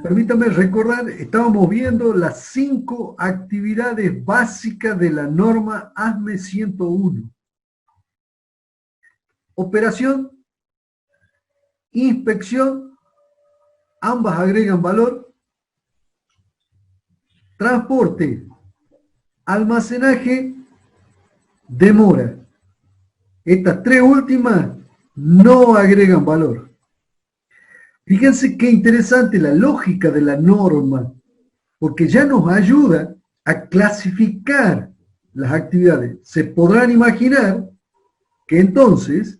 Permítame recordar, estábamos viendo las 5 actividades básicas de la norma ASME 101. Operación, inspección, ambas agregan valor. Transporte, almacenaje, demora. Estas 3 últimas no agregan valor. Fíjense qué interesante la lógica de la norma, porque ya nos ayuda a clasificar las actividades. Se podrán imaginar que entonces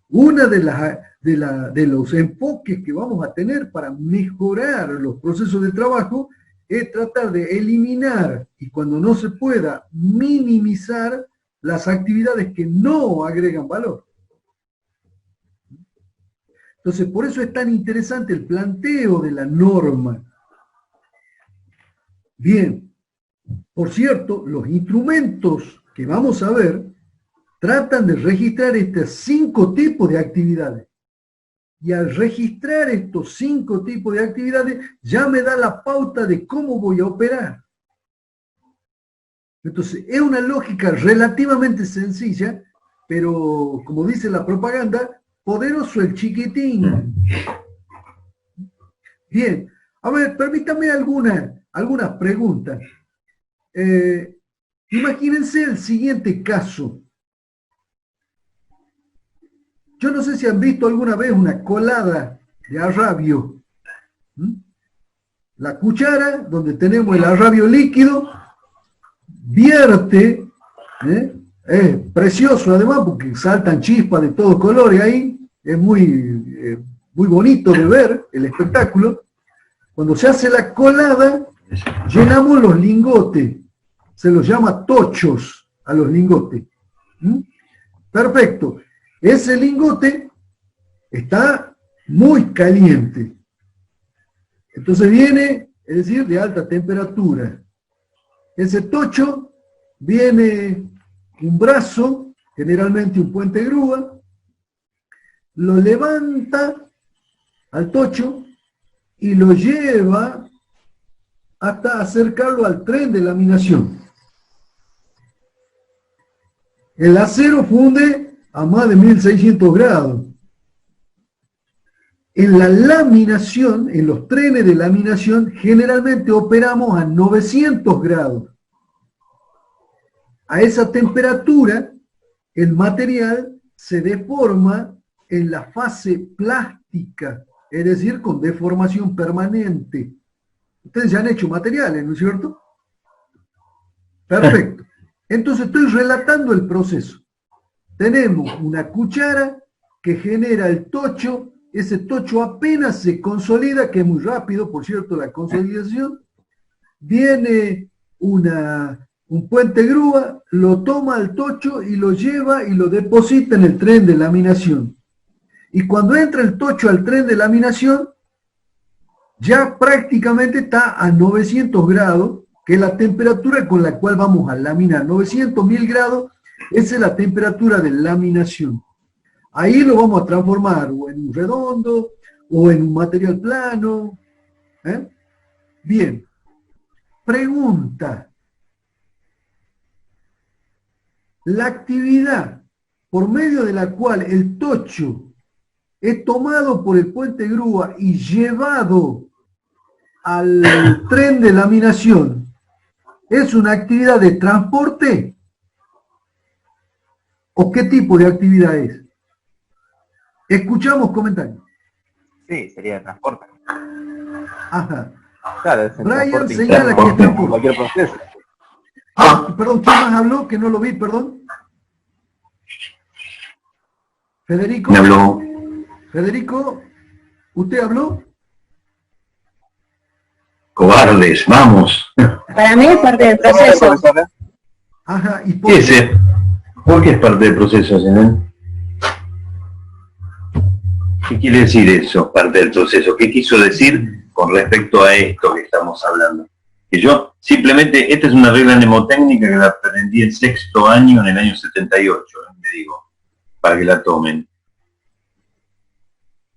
una de los enfoques que vamos a tener para mejorar los procesos de trabajo es tratar de eliminar y cuando no se pueda minimizar las actividades que no agregan valor. Entonces, por eso es tan interesante el planteo de la norma. Bien, por cierto, los instrumentos que vamos a ver tratan de registrar estos 5 tipos de actividades. Y al registrar estos 5 tipos de actividades, ya me da la pauta de cómo voy a operar. Entonces, es una lógica relativamente sencilla, pero como dice la propaganda, poderoso el chiquitín. Bien, a ver, permítame algunas preguntas. Imagínense el siguiente caso. Yo no sé si han visto alguna vez una colada de arrabio. La cuchara, donde tenemos el arrabio líquido, vierte, es precioso además porque saltan chispas de todos colores ahí, es muy bonito de ver el espectáculo. Cuando se hace la colada, llenamos los lingotes, se los llama tochos a los lingotes. Perfecto, ese lingote está muy caliente, entonces viene, es decir, de alta temperatura. Ese tocho viene un brazo, generalmente un puente grúa, lo levanta al tocho y lo lleva hasta acercarlo al tren de laminación. El acero funde a más de 1600 grados. En la laminación, en los trenes de laminación, generalmente operamos a 900 grados. A esa temperatura, el material se deforma en la fase plástica, es decir, con deformación permanente. Ustedes ya han hecho materiales, ¿no es cierto? Perfecto. Entonces estoy relatando el proceso. Tenemos una cuchara que genera el tocho, ese tocho apenas se consolida, que es muy rápido, por cierto, la consolidación. Viene un puente grúa, lo toma al tocho y lo lleva y lo deposita en el tren de laminación. Y cuando entra el tocho al tren de laminación, ya prácticamente está a 900 grados, que es la temperatura con la cual vamos a laminar. 900, 1000 grados, esa es la temperatura de laminación. Ahí lo vamos a transformar o en un redondo, o en un material plano. Bien. Pregunta. La actividad por medio de la cual el tocho es tomado por el puente grúa y llevado al tren de laminación, ¿es una actividad de transporte? ¿O qué tipo de actividad es? Escuchamos comentarios. Sí, sería de transporte. Ajá. Claro, es Brian señala que es transporte. Cualquier proceso. Perdón, ¿quién más habló? Que no lo vi, perdón. Federico. Me habló. Federico, ¿usted habló? Cobardes, vamos. Para mí es parte del proceso. Ajá, ¿y ¿Qué es? ¿Por qué es parte del proceso, señor? ¿Qué quiere decir eso, parte del proceso? ¿Qué quiso decir con respecto a esto que estamos hablando? Que yo, simplemente, esta es una regla mnemotécnica que la aprendí en 6º año, en el año 78, le digo, para que la tomen.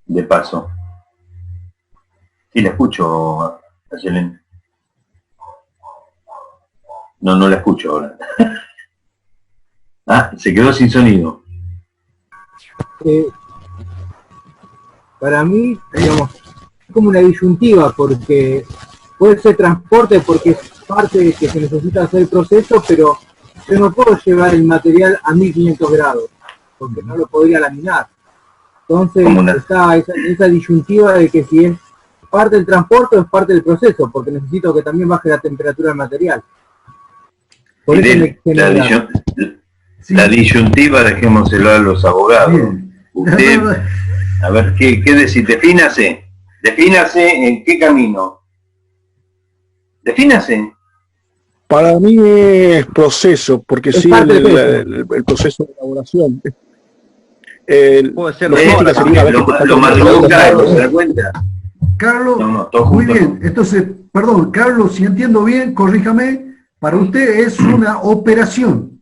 De paso. Sí, la escucho, Ayelen. No la escucho ahora. Ah, se quedó sin sonido. Para mí, digamos, es como una disyuntiva, porque puede ser transporte porque es parte de que se necesita hacer el proceso, pero yo no puedo llevar el material a 1500 grados, porque no lo podría laminar. Entonces está esa disyuntiva de que si es parte del transporte o es parte del proceso, porque necesito que también baje la temperatura del material. Por eso la disyuntiva dejémoselo a los abogados. Bien. Usted, a ver, ¿qué decir? Defínase en qué camino. Defínase. Para mí es proceso, porque Es sí, parte el proceso de elaboración. Puede ser Lo madrugó Carlos, ¿se da cuenta? Carlos, todos muy juntos. bien. Entonces, perdón, Carlos, si entiendo bien, corríjame, para usted es una operación.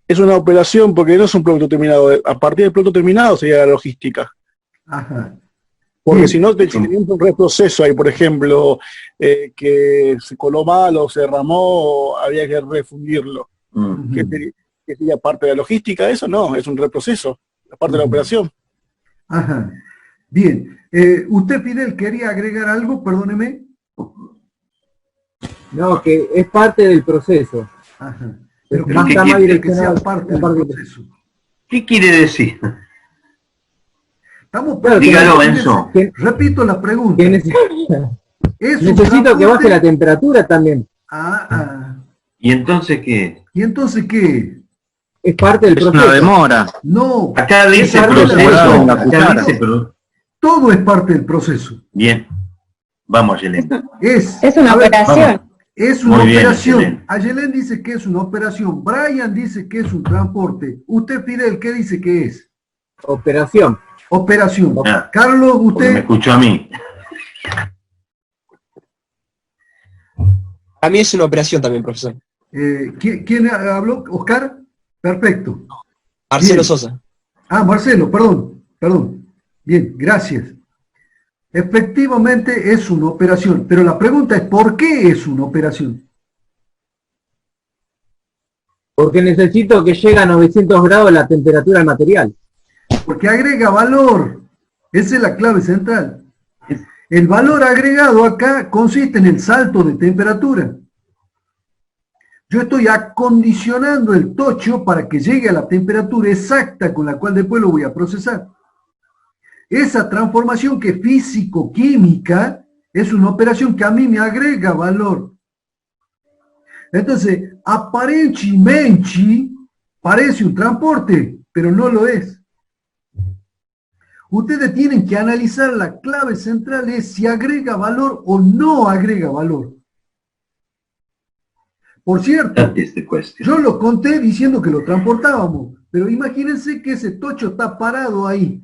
Es una operación porque no es un producto terminado. A partir del producto terminado sería la logística. Ajá. Porque Bien. si no, tenía un reproceso ahí, por ejemplo, que se coló mal o se derramó, había que refundirlo. Ujú. ¿Qué sería parte de la logística? Eso no, es un reproceso, la parte de la operación. Ajá. Bien. Usted, Fidel, quería agregar algo, perdóneme. No, que es parte del proceso. Ajá. Pero Más ¿qué está más quiere que sea direccionado. parte del parte del- proceso. ¿Qué quiere decir? Estamos Claro, Dígalo, fíjense, Enzo. repito la pregunta. que ¿Es un necesito que transporte? baje la temperatura también. ¿Y entonces qué? ¿Y entonces qué? Es parte del Es proceso. una demora. No, Acá dice parte de la proceso. cuestión. Acá dice todo es parte del proceso. Bien. Vamos, Yelén. Es una a ver, operación. es una Muy bien, operación. Ayelen. Ayelen dice que es una operación. Brian dice que es un transporte. Usted, Fidel, ¿qué dice que es? Operación. Operación. Ah, Carlos, Porque me usted, escuchó a mí. A mí es una operación también, profesor. ¿quién habló? ¿Oscar? Perfecto. Marcelo Bien. Sosa. Marcelo, perdón. Bien, gracias. Efectivamente es una operación, pero la pregunta es ¿por qué es una operación? Porque necesito que llegue a 900 grados la temperatura del material. Porque agrega valor. Esa es la clave central. El valor agregado acá consiste en el salto de temperatura. Yo estoy acondicionando el tocho para que llegue a la temperatura exacta con la cual después lo voy a procesar. Esa transformación que físico-química es una operación que a mí me agrega valor. Entonces, aparentemente parece un transporte, pero no lo es. Ustedes tienen que analizar la clave central es si agrega valor o no agrega valor. Por cierto, That is the question. yo lo conté diciendo que lo transportábamos, pero imagínense que ese tocho está parado ahí.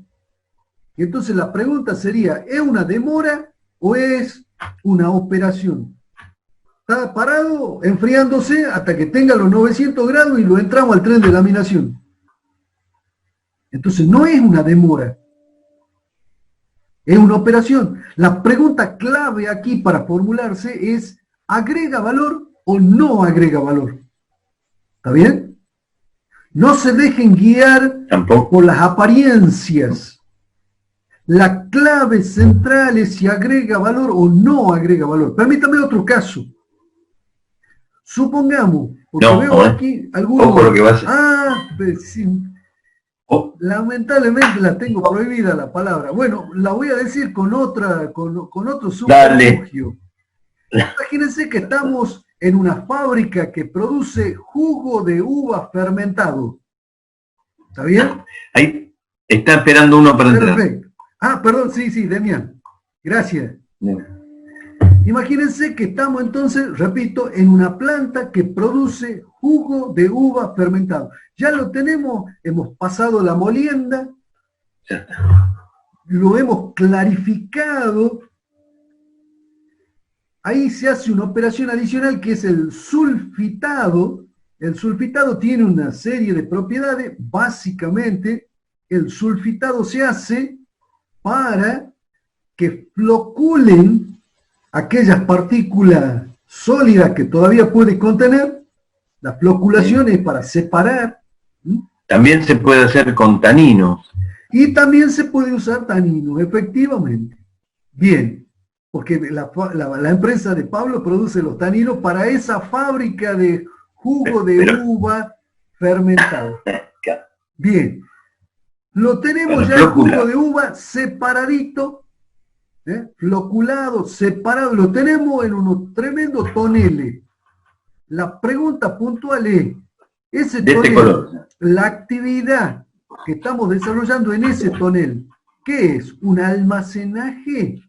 Y entonces la pregunta sería, ¿es una demora o es una operación? Está parado, enfriándose hasta que tenga los 900 grados y lo entramos al tren de laminación. Entonces no es una demora, es una operación. La pregunta clave aquí para formularse es, ¿agrega valor o no agrega valor? ¿Está bien? No se dejen guiar Tampoco. por las apariencias. La clave central es si agrega valor o no agrega valor. Permítame otro caso. Supongamos, porque No, veo aquí algunos... Ojo lo que vas a... pues sí, Oh, lamentablemente la tengo prohibida la palabra. Bueno, la voy a decir con otro Dale. subterfugio. Imagínense que estamos en una fábrica que produce jugo de uva fermentado. ¿Está bien? ahí está esperando uno para entrar. Perfecto. Perdón, sí, Demián. Gracias. Imagínense que estamos entonces, repito, en una planta que produce jugo de uva fermentado. Ya lo tenemos, hemos pasado la molienda, Ya está. lo hemos clarificado. Ahí se hace una operación adicional que es el sulfitado. El sulfitado tiene una serie de propiedades. Básicamente, el sulfitado se hace para que floculen aquellas partículas sólidas que todavía puede contener. La floculación es para separar. También se puede hacer con taninos. Y también se puede usar tanino, efectivamente. Bien, porque la empresa de Pablo produce los taninos para esa fábrica de jugo de uva fermentado. Bien, lo tenemos ya el jugo de uva separadito, floculado, separado, lo tenemos en unos tremendos toneles. La pregunta puntual es, ese tonel, la actividad que estamos desarrollando en ese tonel, ¿qué es? ¿Un almacenaje?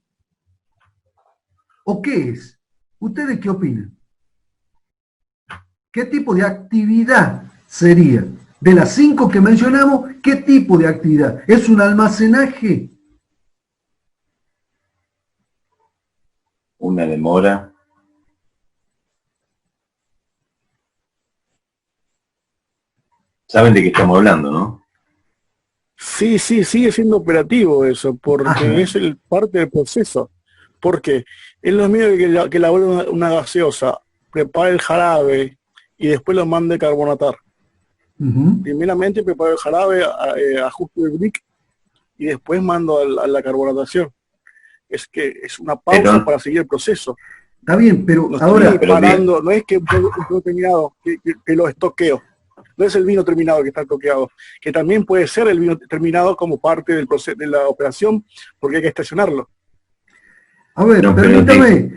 ¿O qué es? ¿Ustedes qué opinan? ¿Qué tipo de actividad sería? De las 5 que mencionamos, ¿qué tipo de actividad? ¿Es un almacenaje? Una demora. ¿Saben de qué estamos hablando, no? Sí, sigue siendo operativo eso, porque es parte del proceso. Porque es lo mismo que elabore una gaseosa, prepare el jarabe y después lo mande a carbonatar. Primeramente preparo el jarabe, ajusto el brick y después mando a la carbonatación. Es que es una pausa para seguir el proceso. Está bien, pero no ahora... Parando, no es que un producto terminado, que lo estoqueo. No es el vino terminado que está toqueado, que también puede ser el vino terminado como parte del proceso de la operación, porque hay que estacionarlo. A ver, permítame,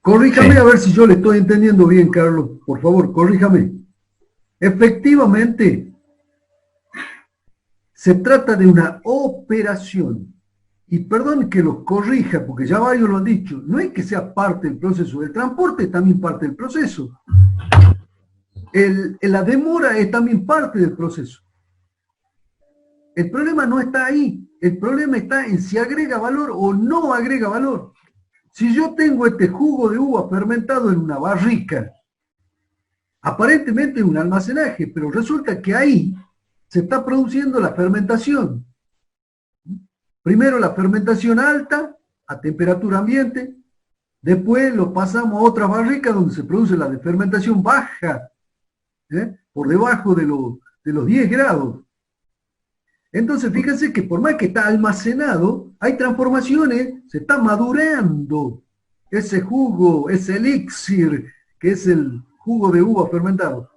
corríjame a ver si yo le estoy entendiendo bien, Carlos. Por favor, corríjame. Efectivamente, se trata de una operación. Y perdón que los corrija, porque ya varios lo han dicho, no es que sea parte del proceso, el transporte es también parte del proceso. La demora es también parte del proceso. El problema no está ahí, el problema está en si agrega valor o no agrega valor. Si yo tengo este jugo de uva fermentado en una barrica, aparentemente es un almacenaje, pero resulta que ahí se está produciendo la fermentación. Primero la fermentación alta, a temperatura ambiente, después lo pasamos a otra barrica donde se produce la de fermentación baja, por debajo de los 10 grados. Entonces fíjense que por más que está almacenado, hay transformaciones, se está madurando ese jugo, ese elixir, que es el jugo de uva fermentado.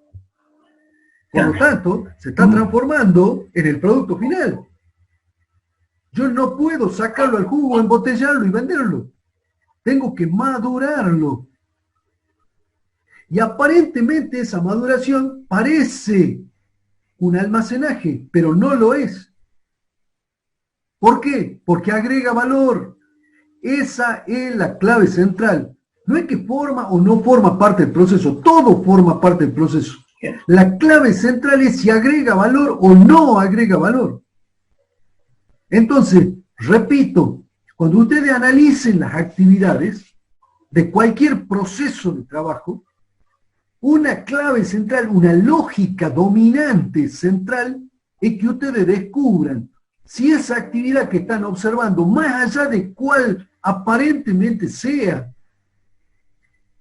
Por lo tanto, se está transformando en el producto final. Yo no puedo sacarlo al jugo, embotellarlo y venderlo. Tengo que madurarlo. Y aparentemente esa maduración parece un almacenaje, pero no lo es. ¿Por qué? Porque agrega valor. Esa es la clave central. No es que forma o no forma parte del proceso, todo forma parte del proceso. La clave central es si agrega valor o no agrega valor. Entonces, repito, cuando ustedes analicen las actividades de cualquier proceso de trabajo, una clave central, una lógica dominante central, es que ustedes descubran si esa actividad que están observando, más allá de cuál aparentemente sea,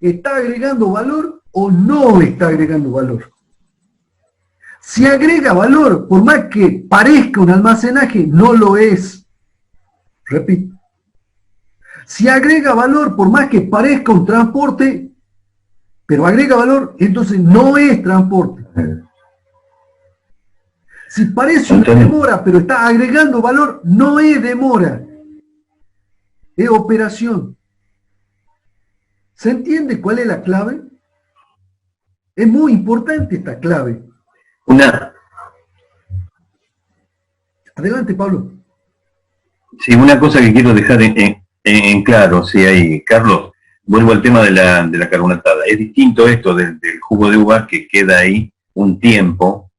está agregando valor o no está agregando valor. Si agrega valor, por más que parezca un almacenaje, no lo es. Repito. Si agrega valor, por más que parezca un transporte, pero agrega valor, entonces no es transporte. Si parece una demora, pero está agregando valor, no es demora. Es operación. ¿Se entiende cuál es la clave? Es muy importante esta clave. Adelante, Pablo. Sí, una cosa que quiero dejar en claro, sí, ahí, Carlos, vuelvo al tema de la carbonatada. Es distinto esto del jugo de uva que queda ahí un tiempo,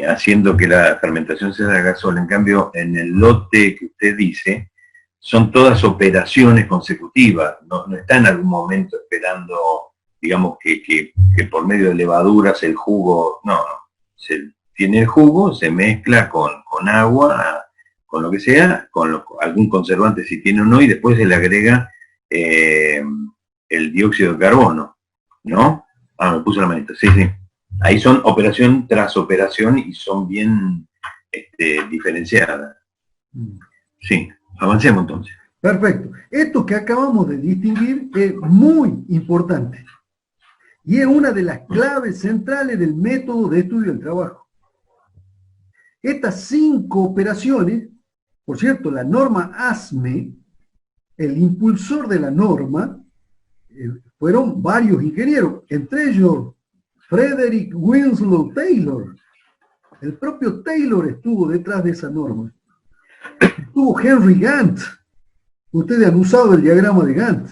haciendo que la fermentación sea de gasol. En cambio, en el lote que usted dice, son todas operaciones consecutivas, no está en algún momento esperando, digamos, que por medio de levaduras el jugo, no, se tiene el jugo, se mezcla con agua, con lo que sea, con algún conservante si tiene o no, y después se le agrega el dióxido de carbono, ¿no? Me puso la manita, sí. Ahí son operación tras operación y son bien diferenciadas. Sí, avancemos entonces. Perfecto. Esto que acabamos de distinguir es muy importante y es una de las claves centrales del método de estudio del trabajo. Estas 5 operaciones, por cierto, la norma ASME, el impulsor de la norma, fueron varios ingenieros, entre ellos Frederick Winslow Taylor. El propio Taylor estuvo detrás de esa norma. Estuvo Henry Gantt. Ustedes han usado el diagrama de Gantt.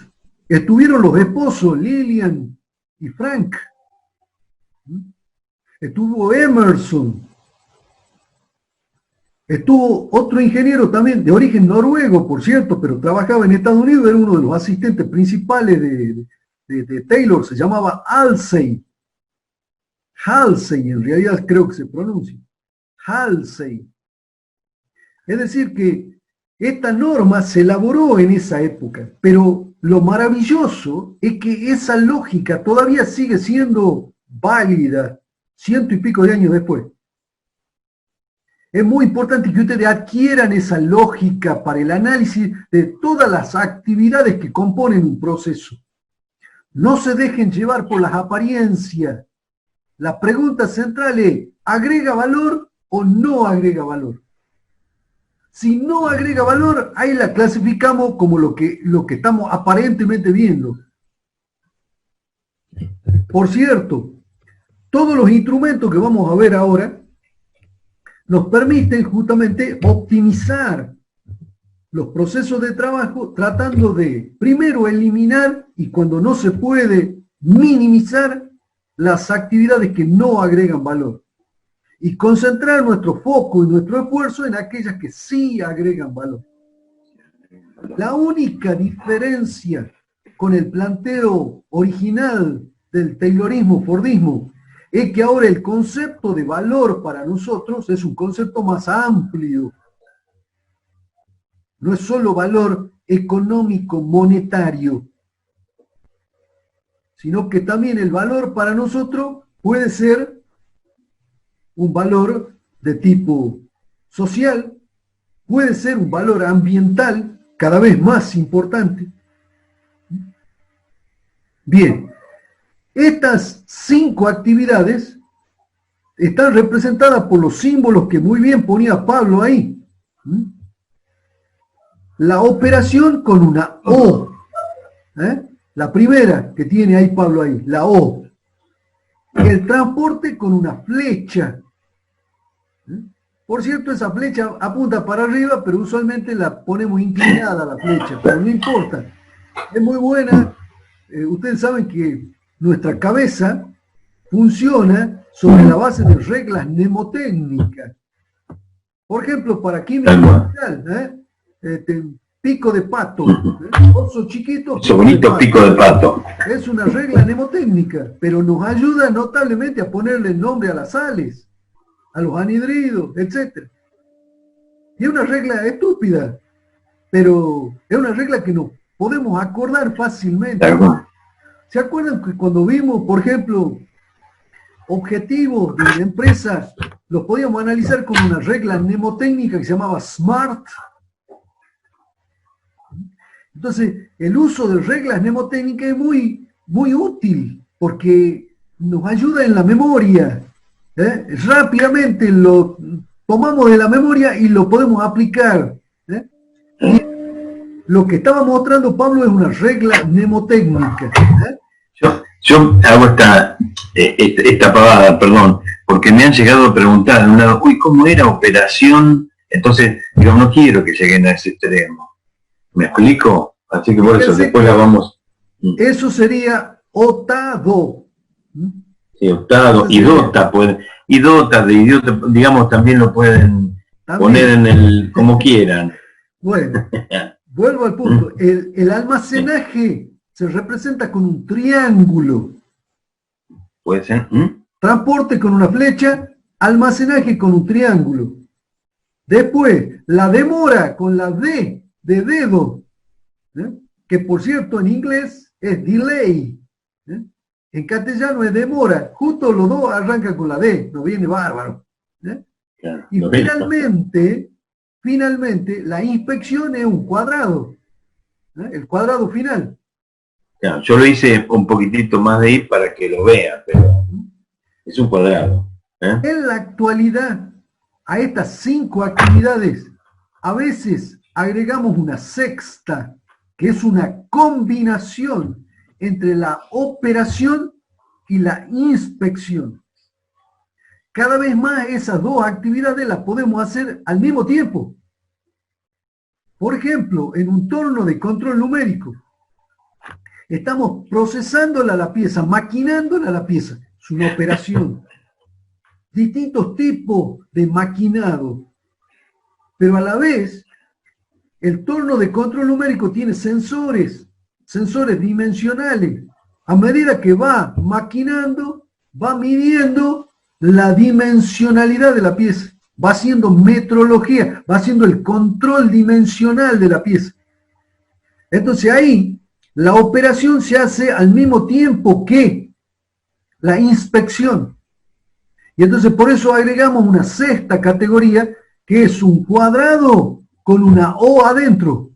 Estuvieron los esposos Lillian y Frank. Estuvo Emerson. Estuvo otro ingeniero también, de origen noruego, por cierto, pero trabajaba en Estados Unidos, era uno de los asistentes principales de Taylor, se llamaba Halsey. Halsey, en realidad creo que se pronuncia. Halsey. Es decir que esta norma se elaboró en esa época, pero lo maravilloso es que esa lógica todavía sigue siendo válida 100 y pico de años después. Es muy importante que ustedes adquieran esa lógica para el análisis de todas las actividades que componen un proceso. No se dejen llevar por las apariencias. La pregunta central es, ¿agrega valor o no agrega valor? Si no agrega valor, ahí la clasificamos como lo que estamos aparentemente viendo. Por cierto, todos los instrumentos que vamos a ver ahora nos permiten justamente optimizar los procesos de trabajo tratando de, primero, eliminar y cuando no se puede, minimizar las actividades que no agregan valor y concentrar nuestro foco y nuestro esfuerzo en aquellas que sí agregan valor. La única diferencia con el planteo original del Taylorismo-Fordismo es que ahora el concepto de valor para nosotros es un concepto más amplio. No es solo valor económico, monetario, sino que también el valor para nosotros puede ser un valor de tipo social, puede ser un valor ambiental cada vez más importante. Bien, estas 5 actividades están representadas por los símbolos que muy bien ponía Pablo ahí. La operación con una O. La primera que tiene ahí Pablo ahí, la O. El transporte con una flecha. Por cierto, esa flecha apunta para arriba, pero usualmente la ponemos inclinada la flecha, pero no importa. Es muy buena. Ustedes saben que nuestra cabeza funciona sobre la base de reglas mnemotécnicas. Por ejemplo, para química industrial, pico de pato, oso chiquito, pico de pato. Es una regla mnemotécnica, pero nos ayuda notablemente a ponerle el nombre a las sales, a los anhidridos, etc. Y es una regla estúpida, pero es una regla que nos podemos acordar fácilmente. ¿Se acuerdan que cuando vimos, por ejemplo, objetivos de una empresa, los podíamos analizar con una regla mnemotécnica que se llamaba SMART? Entonces, el uso de reglas mnemotécnicas es muy, muy útil porque nos ayuda en la memoria. Rápidamente lo tomamos de la memoria y lo podemos aplicar. Y lo que estaba mostrando Pablo es una regla mnemotécnica. Yo hago esta pavada, perdón, porque me han llegado a preguntar, de un lado, uy, ¿cómo era operación? Entonces, yo no quiero que lleguen a ese extremo. ¿Me explico? Así que por eso, después la vamos... Eso sería otado. Sí, otado. Y dota, idiotas de idiota, digamos, también lo pueden poner en el como quieran. Bueno, vuelvo al punto. El almacenaje se representa con un triángulo. Puede ser. Transporte con una flecha, almacenaje con un triángulo. Después, la demora con la D de dedo, que por cierto en inglés es delay. En castellano es demora. Justo los dos arrancan con la D, nos viene bárbaro. Claro, Y finalmente, la inspección es un cuadrado. El cuadrado final. Claro, yo lo hice un poquitito más de ahí para que lo vean, pero es un cuadrado. En la actualidad, a estas 5 actividades, a veces agregamos una sexta, que es una combinación entre la operación y la inspección. Cada vez más esas 2 actividades las podemos hacer al mismo tiempo. Por ejemplo, en un torno de control numérico, estamos procesándola la pieza, maquinándola la pieza. Es una operación. Distintos tipos de maquinado. Pero a la vez, el torno de control numérico tiene sensores dimensionales. A medida que va maquinando, va midiendo la dimensionalidad de la pieza. Va haciendo metrología, va haciendo el control dimensional de la pieza. Entonces ahí, la operación se hace al mismo tiempo que la inspección. Y entonces por eso agregamos una sexta categoría, que es un cuadrado con una O adentro.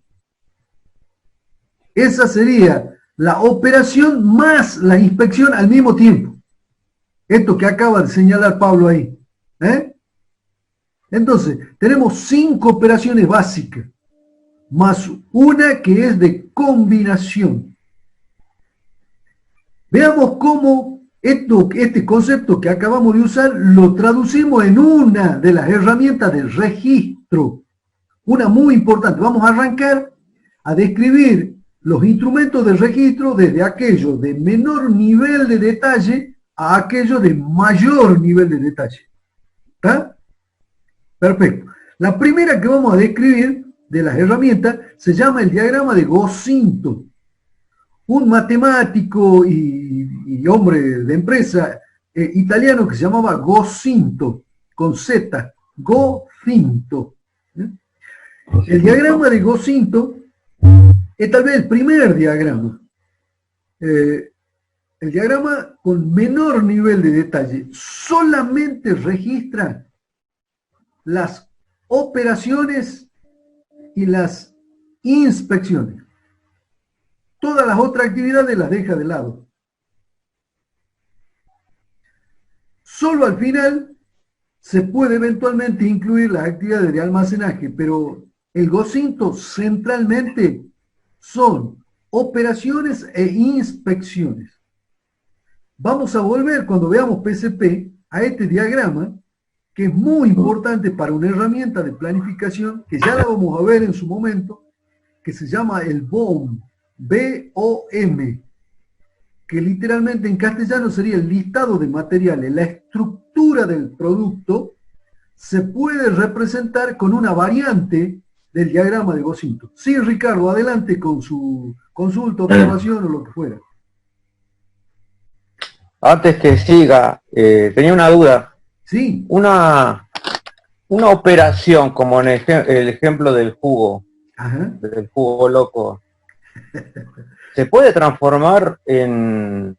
Esa sería la operación más la inspección al mismo tiempo. Esto que acaba de señalar Pablo ahí. Entonces, tenemos 5 operaciones básicas, más una que es de combinación. Veamos cómo este concepto que acabamos de usar lo traducimos en una de las herramientas de registro. Una muy importante. Vamos a arrancar a describir los instrumentos de registro desde aquellos de menor nivel de detalle a aquellos de mayor nivel de detalle. ¿Está? Perfecto. La primera que vamos a describir de las herramientas se llama el diagrama de Gocinto. Un matemático y hombre de empresa italiano que se llamaba Gocinto, con Z, Gocinto. El diagrama de Gocinto es tal vez el primer diagrama. El diagrama con menor nivel de detalle solamente registra las operaciones y las inspecciones. Todas las otras actividades las deja de lado. Solo al final se puede eventualmente incluir las actividades de almacenaje, pero el Gocinto centralmente son operaciones e inspecciones. Vamos a volver cuando veamos PCP a este diagrama, que es muy importante para una herramienta de planificación, que ya la vamos a ver en su momento, que se llama el BOM, B-O-M, que literalmente en castellano sería el listado de materiales. La estructura del producto se puede representar con una variante del diagrama de Gocinto. Sí, Ricardo, adelante con su consulta, observación o lo que fuera. Antes que siga, tenía una duda. Sí. Una operación, como en el ejemplo del jugo, del jugo loco, ¿se puede transformar en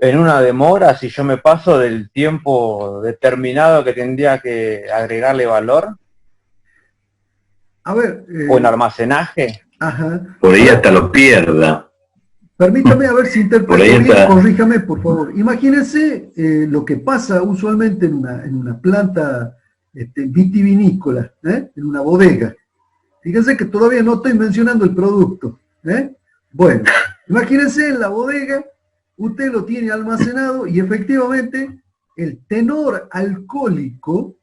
una demora si yo me paso del tiempo determinado que tendría que agregarle valor? A ver. ¿O en almacenaje? Por ahí hasta lo pierda. Permítame a ver si interpreto bien, corríjame por favor. Imagínense lo que pasa usualmente en una planta vitivinícola, en una bodega. Fíjense que todavía no estoy mencionando el producto. Bueno, imagínense en la bodega, usted lo tiene almacenado y efectivamente el tenor alcohólico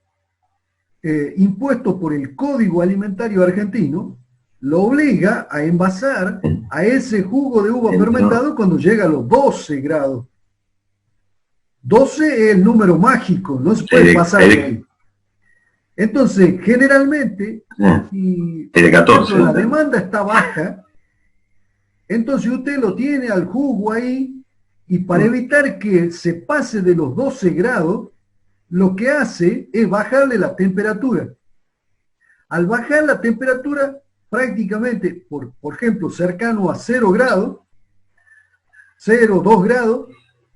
impuesto por el Código Alimentario Argentino lo obliga a envasar a ese jugo de uva fermentado cuando llega a los 12 grados. 12 es el número mágico, no se puede pasar de ahí. Entonces, generalmente, si de 14, la demanda está baja, entonces usted lo tiene al jugo ahí, y para evitar que se pase de los 12 grados, lo que hace es bajarle la temperatura. Al bajar la temperatura, prácticamente, por ejemplo, cercano a 0 grados, 0, 2 grados,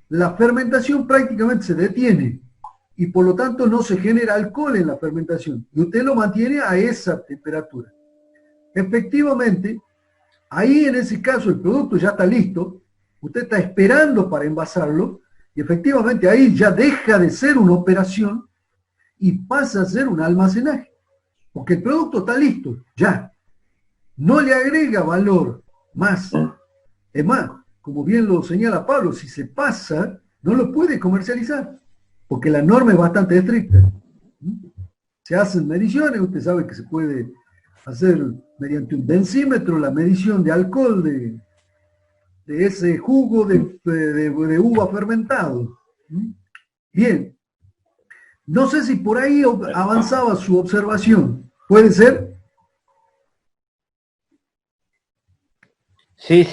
la fermentación prácticamente se detiene y por lo tanto no se genera alcohol en la fermentación y usted lo mantiene a esa temperatura. Efectivamente, ahí en ese caso el producto ya está listo, usted está esperando para envasarlo y efectivamente ahí ya deja de ser una operación y pasa a ser un almacenaje, porque el producto está listo, ya. No le agrega valor más. Es más, como bien lo señala Pablo, si se pasa, no lo puede comercializar, porque la norma es bastante estricta. Se hacen mediciones, usted sabe que se puede hacer mediante un densímetro la medición de alcohol de ese jugo de uva fermentado. Bien, no sé si por ahí avanzaba su observación, ¿puede ser? Sí,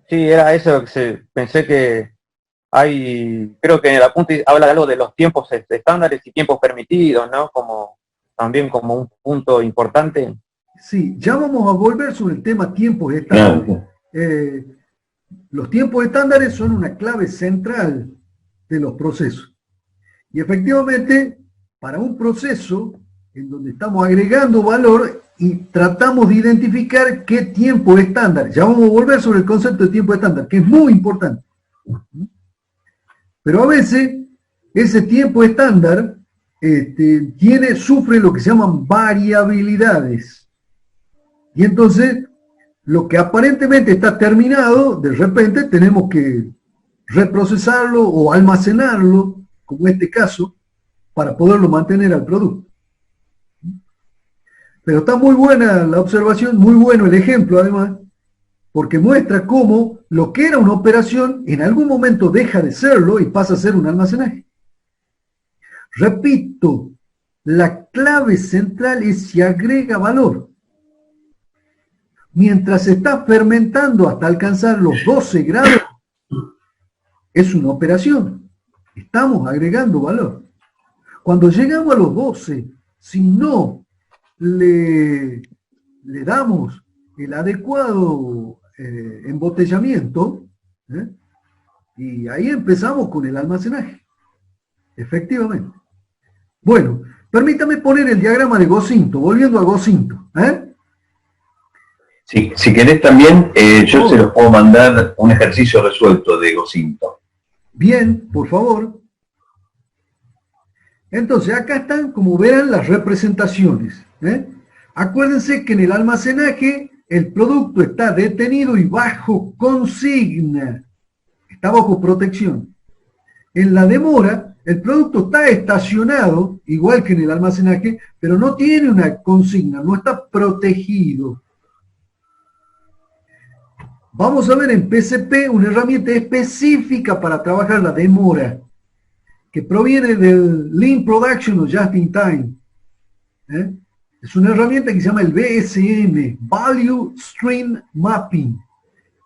era eso que pensé que hay, creo que en el apunte habla de algo de los tiempos estándares y tiempos permitidos, ¿no? También como un punto importante. Sí, ya vamos a volver sobre el tema tiempos estándares. Los tiempos estándares son una clave central de los procesos. Y efectivamente, para un proceso en donde estamos agregando valor y tratamos de identificar qué tiempo estándar. Ya vamos a volver sobre el concepto de tiempo estándar, que es muy importante. Pero a veces, ese tiempo estándar sufre lo que se llaman variabilidades. Y entonces, lo que aparentemente está terminado, de repente tenemos que reprocesarlo o almacenarlo, como en este caso, para poderlo mantener al producto. Pero está muy buena la observación, muy bueno el ejemplo además, porque muestra cómo lo que era una operación en algún momento deja de serlo y pasa a ser un almacenaje. Repito, la clave central es si agrega valor. Mientras se está fermentando hasta alcanzar los 12 grados, es una operación. Estamos agregando valor. Cuando llegamos a los 12, si no le damos el adecuado embotellamiento, y ahí empezamos con el almacenaje. Efectivamente. Bueno, permítame poner el diagrama de Gocinto, volviendo a Gocinto. Sí, si querés también, yo se los puedo mandar un ejercicio resuelto de Gocinto. Bien, por favor. Entonces, acá están, como verán, las representaciones. Acuérdense que en el almacenaje el producto está detenido y bajo consigna. Está bajo protección. En la demora, el producto está estacionado, igual que en el almacenaje, pero no tiene una consigna, no está protegido. Vamos a ver en PCP una herramienta específica para trabajar la demora, que proviene del Lean Production o Just in Time. Es una herramienta que se llama el VSM, Value Stream Mapping,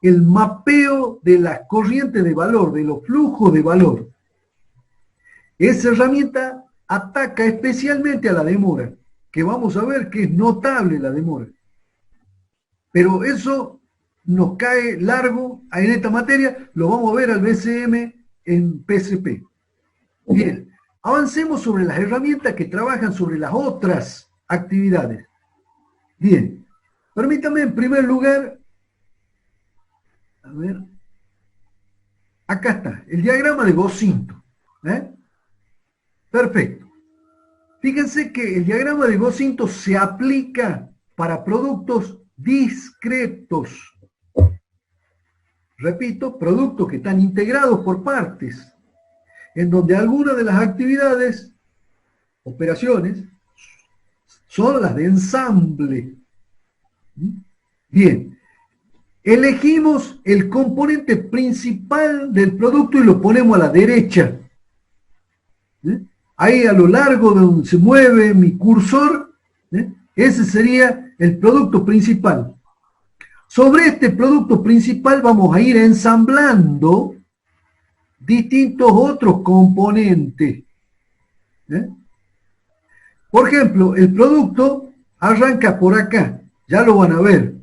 el mapeo de la corriente de valor, de los flujos de valor. Esa herramienta ataca especialmente a la demora, que vamos a ver que es notable la demora. Pero eso nos cae largo en esta materia, lo vamos a ver al VSM en PCP. Bien, avancemos sobre las herramientas que trabajan sobre las otras actividades. Bien, permítame en primer lugar, a ver, acá está, el diagrama de Gocinto. Perfecto. Fíjense que el diagrama de Gocinto se aplica para productos discretos. Repito, productos que están integrados por partes, en donde algunas de las actividades, operaciones, son las de ensamble. Bien, elegimos el componente principal del producto y lo ponemos a la derecha. Ahí a lo largo de donde se mueve mi cursor, ese sería el producto principal. Sobre este producto principal vamos a ir ensamblando distintos otros componentes. Por ejemplo, el producto arranca por acá, ya lo van a ver,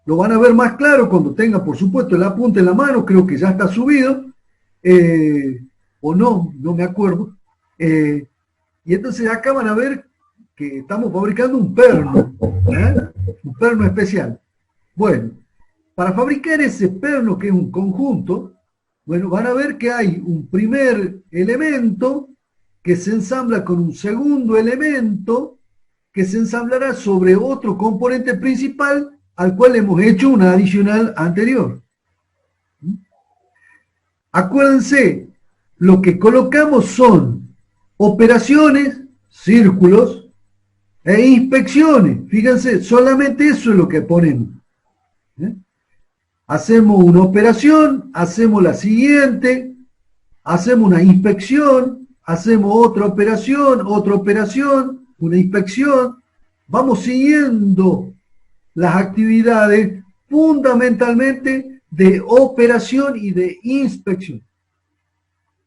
lo van a ver más claro cuando tenga, por supuesto, el apunte en la mano, creo que ya está subido, o no me acuerdo, y entonces acá van a ver que estamos fabricando un perno especial. Bueno, para fabricar ese perno, que es un conjunto, bueno, van a ver que hay un primer elemento que se ensambla con un segundo elemento que se ensamblará sobre otro componente principal al cual hemos hecho una adicional anterior. Acuérdense, lo que colocamos son operaciones, círculos, e inspecciones. Fíjense, solamente eso es lo que ponemos. Hacemos una operación, hacemos la siguiente, hacemos una inspección, hacemos otra operación, una inspección. Vamos siguiendo las actividades fundamentalmente de operación y de inspección.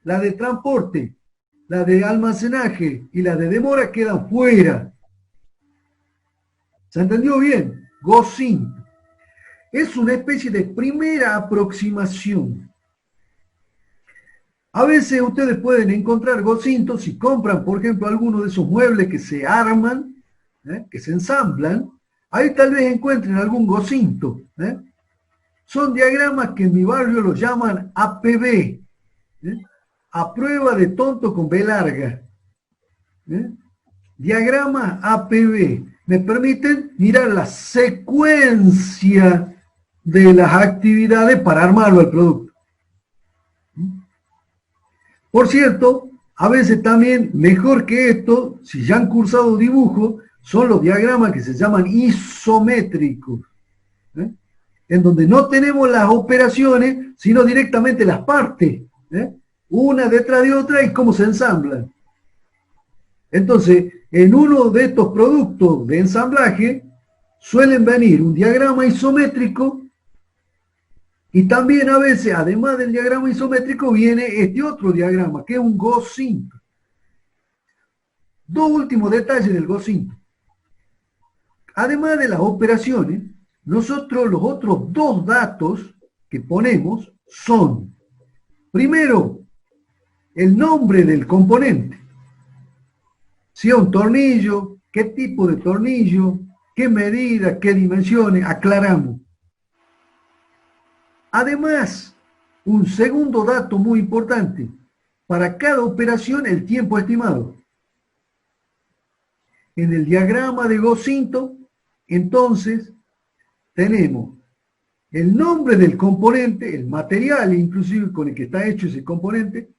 La de transporte, la de almacenaje y la de demora quedan fuera. ¿Se entendió bien? GOSINT. Es una especie de primera aproximación. A veces ustedes pueden encontrar GOSINTos si compran, por ejemplo, alguno de esos muebles que se arman, que se ensamblan. Ahí tal vez encuentren algún GOSINTo. Son diagramas que en mi barrio los llaman APB. A prueba de tonto con B larga. Diagrama APB. Me permiten mirar la secuencia de las actividades para armarlo el producto. Por cierto, a veces también, mejor que esto, si ya han cursado dibujo, son los diagramas que se llaman isométricos, en donde no tenemos las operaciones, sino directamente las partes, una detrás de otra y cómo se ensamblan. Entonces, en uno de estos productos de ensamblaje suelen venir un diagrama isométrico y también a veces, además del diagrama isométrico, viene este otro diagrama, que es un GOSINT. Dos últimos detalles del GOSINT. Además de las operaciones, nosotros los otros dos datos que ponemos son, primero, el nombre del componente. Si es un tornillo, qué tipo de tornillo, qué medida, qué dimensiones, aclaramos. Además, un segundo dato muy importante, para cada operación el tiempo estimado. En el diagrama de GOSINTo, entonces, tenemos el nombre del componente, el material inclusive con el que está hecho ese componente,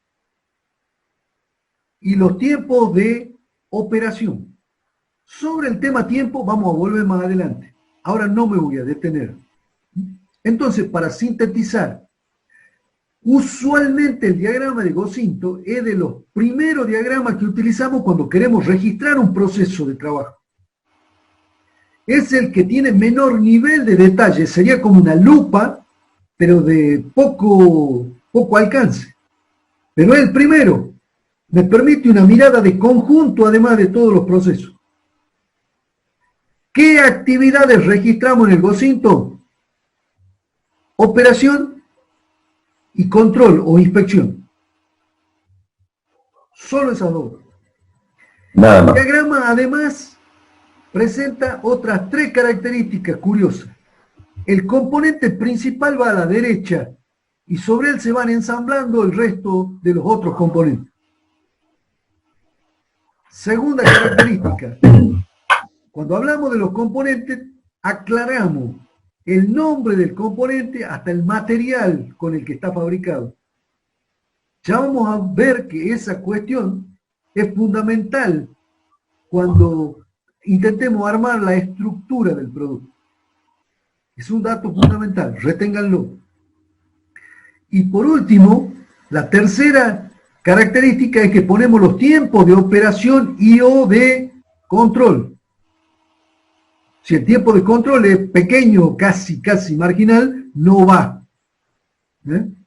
y los tiempos de operación. Sobre el tema tiempo vamos a volver más adelante. Ahora no me voy a detener. Entonces, para sintetizar, usualmente el diagrama de GOSINTo es de los primeros diagramas que utilizamos cuando queremos registrar un proceso de trabajo. Es el que tiene menor nivel de detalle, sería como una lupa, pero de poco alcance. Pero es el primero. Me permite una mirada de conjunto además de todos los procesos. ¿Qué actividades registramos en el GOSINTo? Operación y control o inspección. Solo esas dos. Nada más. El diagrama además presenta otras tres características curiosas. El componente principal va a la derecha y sobre él se van ensamblando el resto de los otros componentes. Segunda característica. Cuando hablamos de los componentes, aclaramos el nombre del componente hasta el material con el que está fabricado. Ya vamos a ver que esa cuestión es fundamental cuando intentemos armar la estructura del producto. Es un dato fundamental, reténganlo. Y por último, la tercera característica es que ponemos los tiempos de operación y o de control. Si el tiempo de control es pequeño, casi marginal, no va.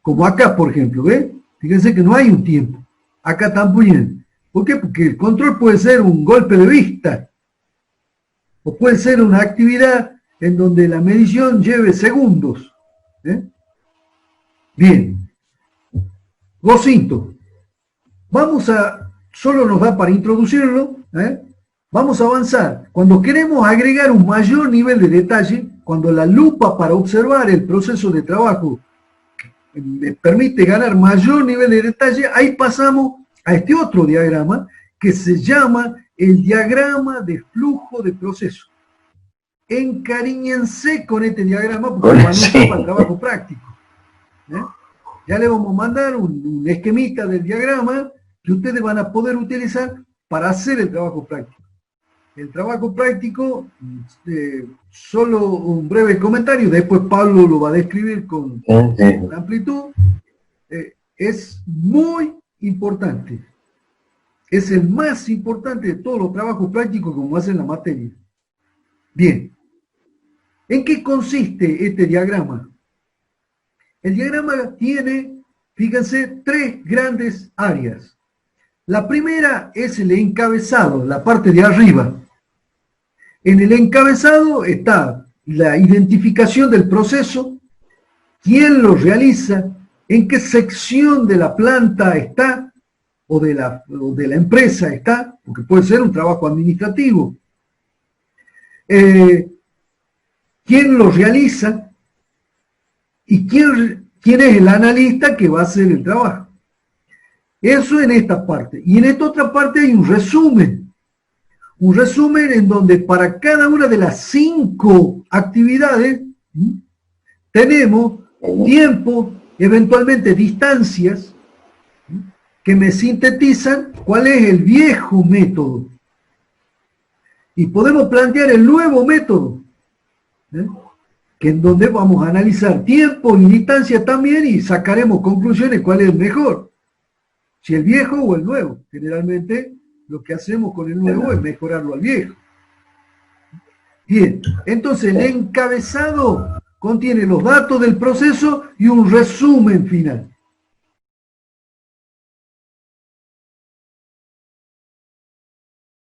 Como acá, por ejemplo, ¿ve? Fíjense que no hay un tiempo. Acá también. ¿Por qué? Porque el control puede ser un golpe de vista. O puede ser una actividad en donde la medición lleve segundos. Bien. Gocinto. Solo nos da para introducirlo, vamos a avanzar. Cuando queremos agregar un mayor nivel de detalle, cuando la lupa para observar el proceso de trabajo me permite ganar mayor nivel de detalle, ahí pasamos a este otro diagrama que se llama el diagrama de flujo de proceso. Encariñense con este diagrama porque van a usar para el trabajo práctico. Ya le vamos a mandar un esquemita del diagrama que ustedes van a poder utilizar para hacer el trabajo práctico. El trabajo práctico, solo un breve comentario, después Pablo lo va a describir con amplitud, es muy importante. Es el más importante de todos los trabajos prácticos como hacen la materia. Bien. ¿En qué consiste este diagrama? El diagrama tiene, fíjense, 3 grandes áreas. La primera es el encabezado, la parte de arriba. En el encabezado está la identificación del proceso, quién lo realiza, en qué sección de la planta está, o de la empresa está, porque puede ser un trabajo administrativo. Quién lo realiza y quién es el analista que va a hacer el trabajo. Eso en esta parte. Y en esta otra parte hay un resumen. Un resumen en donde para cada una de las 5 actividades tenemos tiempo, eventualmente distancias, que me sintetizan cuál es el viejo método. Y podemos plantear el nuevo método, que en donde vamos a analizar tiempo y distancia también y sacaremos conclusiones cuál es el mejor. Si el viejo o el nuevo. Generalmente lo que hacemos con el nuevo es mejorarlo al viejo. Bien, entonces el encabezado contiene los datos del proceso y un resumen final.